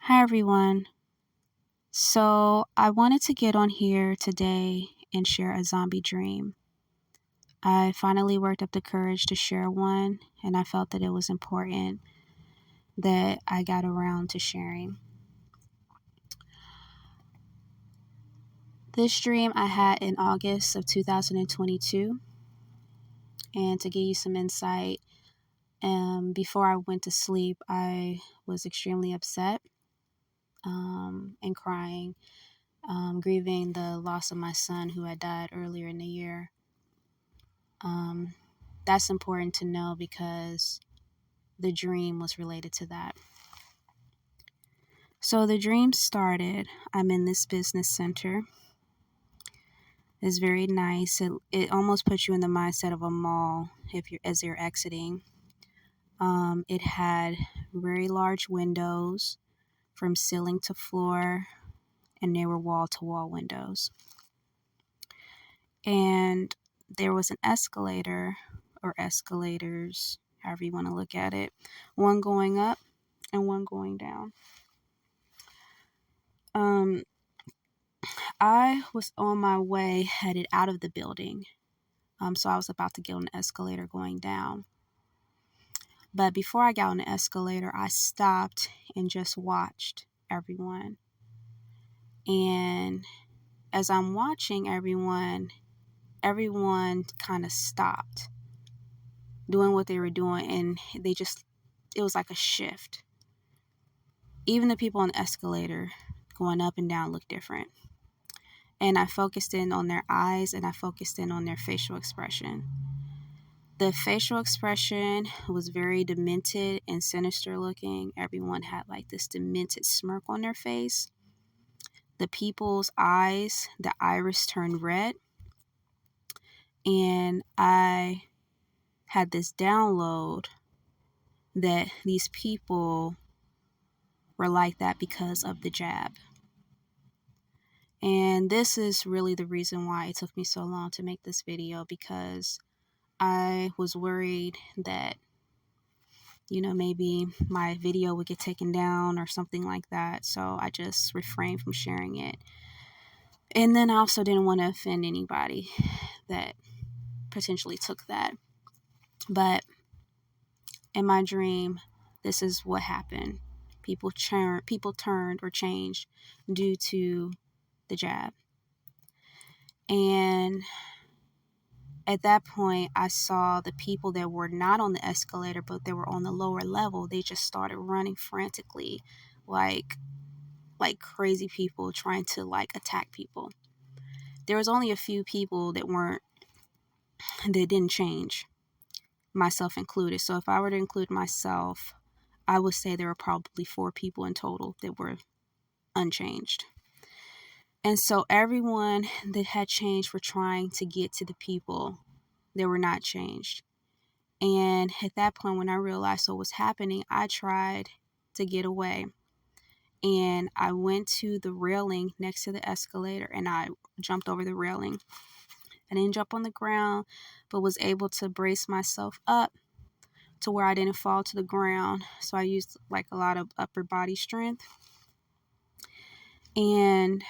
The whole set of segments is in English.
Hi everyone. So I wanted to get on here today and share a zombie dream. I finally worked up the courage to share one, and I felt that it was important that I got around to sharing. This dream I had in August of 2022, and to give you some insight, before I went to sleep, I was extremely upset and crying, grieving the loss of my son who had died earlier in the year. That's important to know because the dream was related to that. So the dream started, I'm in this business center. It's very nice. It almost puts you in the mindset of a mall as you're exiting. It had very large windows from ceiling to floor, and they were wall-to-wall windows. And there was an escalator or escalators, however you want to look at it, one going up and one going down. I was on my way headed out of the building. So I was about to get on the escalator going down. But before I got on the escalator, I stopped and just watched everyone. And as I'm watching everyone kind of stopped doing what they were doing, and it was like a shift. Even the people on the escalator going up and down looked different. And I focused in on their eyes, and I focused in on their facial expression. The facial expression was very demented and sinister looking. Everyone had like this demented smirk on their face. The people's eyes, the iris turned red. And I had this download that these people were like that because of the jab. And this is really the reason why it took me so long to make this video, because I was worried that, maybe my video would get taken down or something like that. So I just refrained from sharing it. And then I also didn't want to offend anybody that potentially took that. But in my dream, this is what happened. People turned or changed due to the jab. And at that point, I saw the people that were not on the escalator, but they were on the lower level. They just started running frantically, like crazy people trying to attack people. There was only a few people that didn't change, myself included. So if I were to include myself, I would say there were probably 4 people in total that were unchanged. And so everyone that had changed were trying to get to the people that were not changed. And at that point, when I realized what was happening, I tried to get away. And I went to the railing next to the escalator, and I jumped over the railing. I didn't jump on the ground, but was able to brace myself up to where I didn't fall to the ground. So I used a lot of upper body strength. And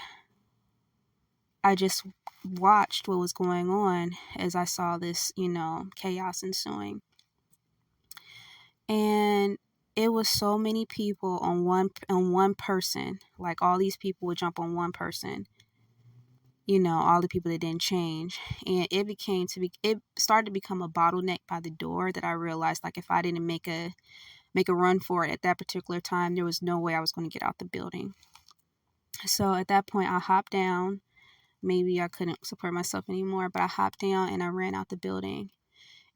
I just watched what was going on as I saw this, chaos ensuing. And it was so many people on one person. Like all these people would jump on one person. All the people that didn't change. And it started to become a bottleneck by the door that I realized if I didn't make a run for it at that particular time, there was no way I was going to get out the building. So at that point, I hopped down. Maybe I couldn't support myself anymore, but I hopped down and I ran out the building.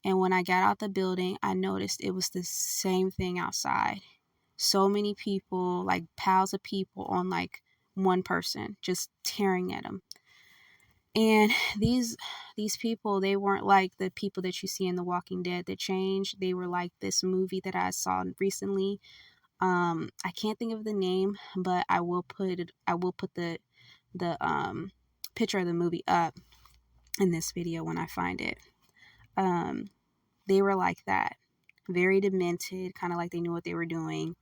And when I got out the building, I noticed it was the same thing outside. So many people, piles of people on one person, just tearing at them. And these people, they weren't like the people that you see in The Walking Dead that changed. They were like this movie that I saw recently. I can't think of the name, but I will put the picture of the movie up in this video when I find it. They were like that, very demented, kind of like they knew what they were doing.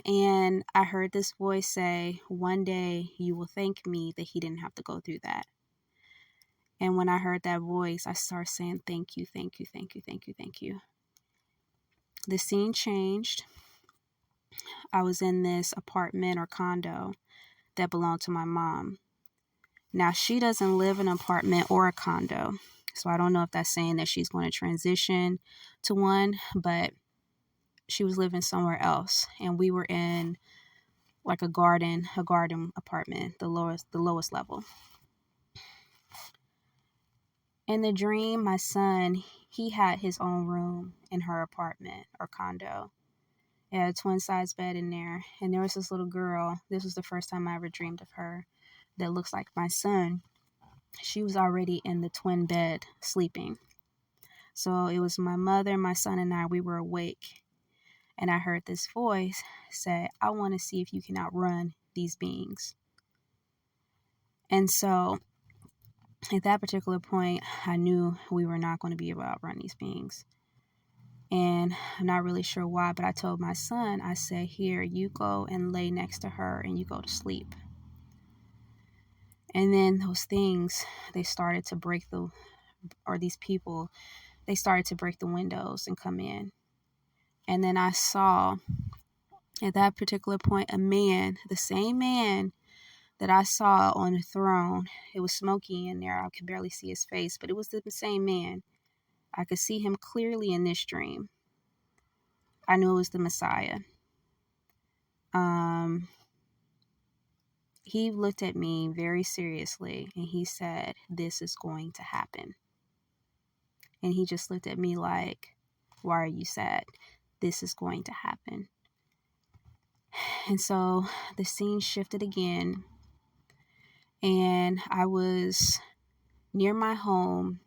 And I heard this voice say, one day you will thank me that he didn't have to go through that. And when I heard that voice, I started saying, thank you, thank you, thank you, thank you, thank you. The scene changed. I was in this apartment or condo that belonged to my mom. Now, she doesn't live in an apartment or a condo, so I don't know if that's saying that she's going to transition to one, but she was living somewhere else, and we were in like a garden apartment, the lowest level. In the dream, my son, he had his own room in her apartment or condo. It had a twin-size bed in there, and there was this little girl. This was the first time I ever dreamed of her, that looks like my son. She was already in the twin bed sleeping. So it was my mother, my son, and I. We were awake, and I heard this voice say, I want to see if you can outrun these beings. And so at that particular point, I knew we were not going to be able to outrun these beings. And I'm not really sure why, but I told my son, I said, here, you go and lay next to her and you go to sleep. And then those things, they started to these people, they started to break the windows and come in. And then I saw at that particular point, a man, the same man that I saw on the throne. It was smoky in there. I could barely see his face, but it was the same man. I could see him clearly in this dream. I knew it was the Messiah. He looked at me very seriously and he said, this is going to happen. And he just looked at me like, why are you sad? This is going to happen. And so the scene shifted again, and I was near my home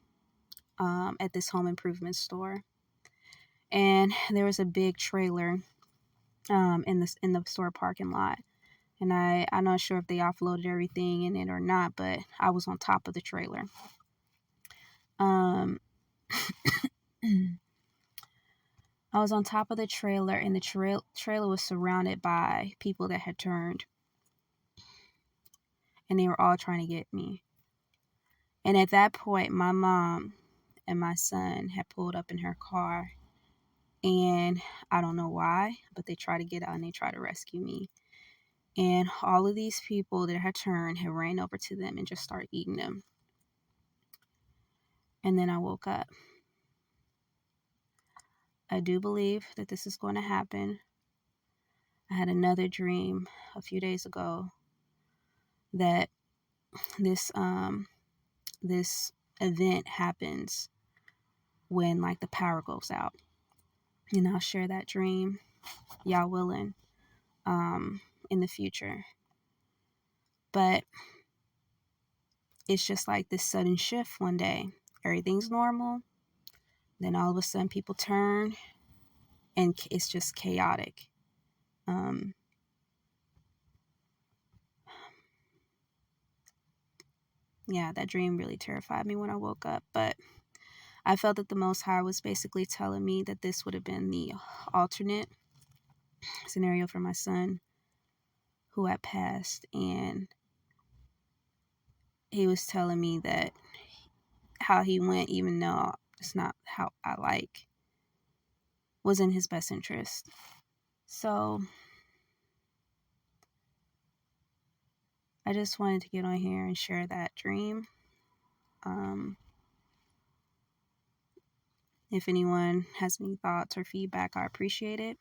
at this home improvement store. And there was a big trailer in the store parking lot. And I'm not sure if they offloaded everything in it or not, but I was on top of the trailer. I was on top of the trailer, and the trailer was surrounded by people that had turned. And they were all trying to get me. And at that point, my mom and my son had pulled up in her car. And I don't know why, but they tried to get out and they tried to rescue me. And all of these people that had turned had ran over to them and just started eating them. And then I woke up. I do believe that this is going to happen. I had another dream a few days ago that this event happens when like the power goes out. And I'll share that dream, y'all willing, in the future. But it's just like this sudden shift one day. Everything's normal. Then all of a sudden people turn and it's just chaotic. Yeah, that dream really terrified me when I woke up. But I felt that the Most High was basically telling me that this would have been the alternate scenario for my son who had passed. And he was telling me that how he went, even though it's not how I like, was in his best interest. So I just wanted to get on here and share that dream. If anyone has any thoughts or feedback, I appreciate it.